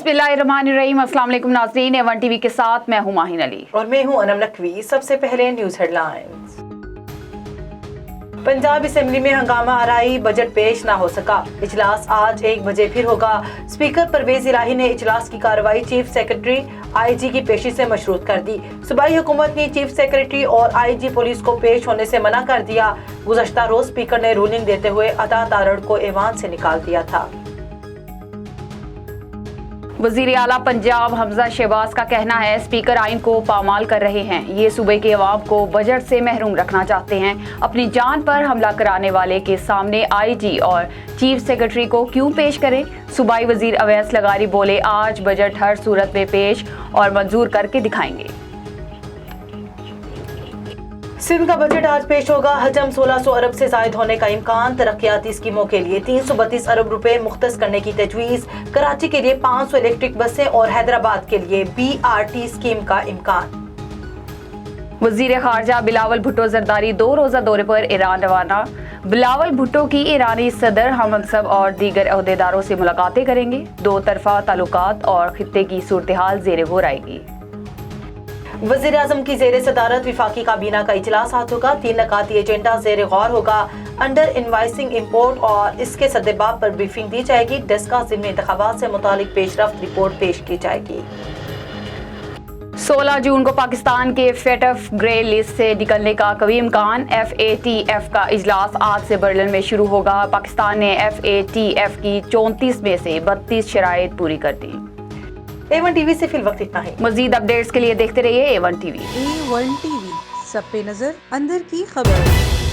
बिस्मिल्लाहिर्रहमानिर्रहीम। अस्सलाम वालेकुम नाज़रीन, A1 टीवी के साथ मैं हूं माहिन अली और मैं हूं अनम नकवी। सबसे पहले न्यूज हेडलाइंस। पंजाब असेंबली में हंगामा आराई, बजट पेश ना हो सका। इजलास आज 1 बजे फिर होगा। स्पीकर परवेज इलाही ने इजलास की कार्रवाई चीफ सेक्रेटरी IG की पेशी से मशरूत कर दी। सूबाई हुकूमत ने चीफ सेक्रेटरी और IG पुलिस को पेश होने से मना कर दिया। गुज़श्ता रोज स्पीकर ने रूलिंग देते हुए अता तारड़ को ऐवान से निकाल दिया था। वज़ीर आला पंजाब हमजा शहबाज का कहना है, स्पीकर आइन को पामाल कर रहे हैं। ये सूबे के अवाम को बजट से महरूम रखना चाहते हैं। अपनी जान पर हमला कराने वाले के सामने IG और चीफ सेक्रेटरी को क्यों पेश करें। सूबाई वजीर अवैस लगारी बोले, आज बजट हर सूरत में पेश और मंजूर करके दिखाएंगे। सिंध का बजट आज पेश होगा। हजम 1600 अरब से जायद होने का इम्कान। तरक्याती स्कीमों के लिए 332 अरब रुपए मुख्तस करने की तजवीज़। कराची के लिए 500 इलेक्ट्रिक बसें और हैदराबाद के लिए BRT स्कीम का इम्कान। वजीर खारजा बिलावल भुट्टो जरदारी 2 रोज़ा दौरे पर ईरान रवाना। बिलावल भुट्टो की ईरानी सदर हममनसब और दीगर अहदेदारों से मुलाकातें करेंगे। 2 तरफा ताल्लुकात और खित्ते की सूरत हाल ज़ेरे गौर आएगी। वज़ीर आज़म की ज़ेर सदारत विफाकी काबीना का इजलास आज होगा। 3 नकाती एजेंडा ज़ेर गौर होगा। अंडर इनवाइसिंग इम्पोर्ट और इसके सद्देबाब पर ब्रीफिंग दी जाएगी। डेस्का ज़िमनी इंतखाबात से मुतालिक पेशरफ्त रिपोर्ट पेश की जाएगी। 16 जून को पाकिस्तान के FATF ग्रे लिस्ट से निकलने का कभी इम्कान। FATF का इजलास आज से बर्लिन में शुरू होगा। पाकिस्तान ने FATF की 34 में से 32 शराइत पूरी कर दी। A1 टीवी से फिल वक्त इतना ही। मजीद अपडेट्स के लिए देखते रहिए A1 टीवी। A1 टीवी, सब पे नजर, अंदर की खबर।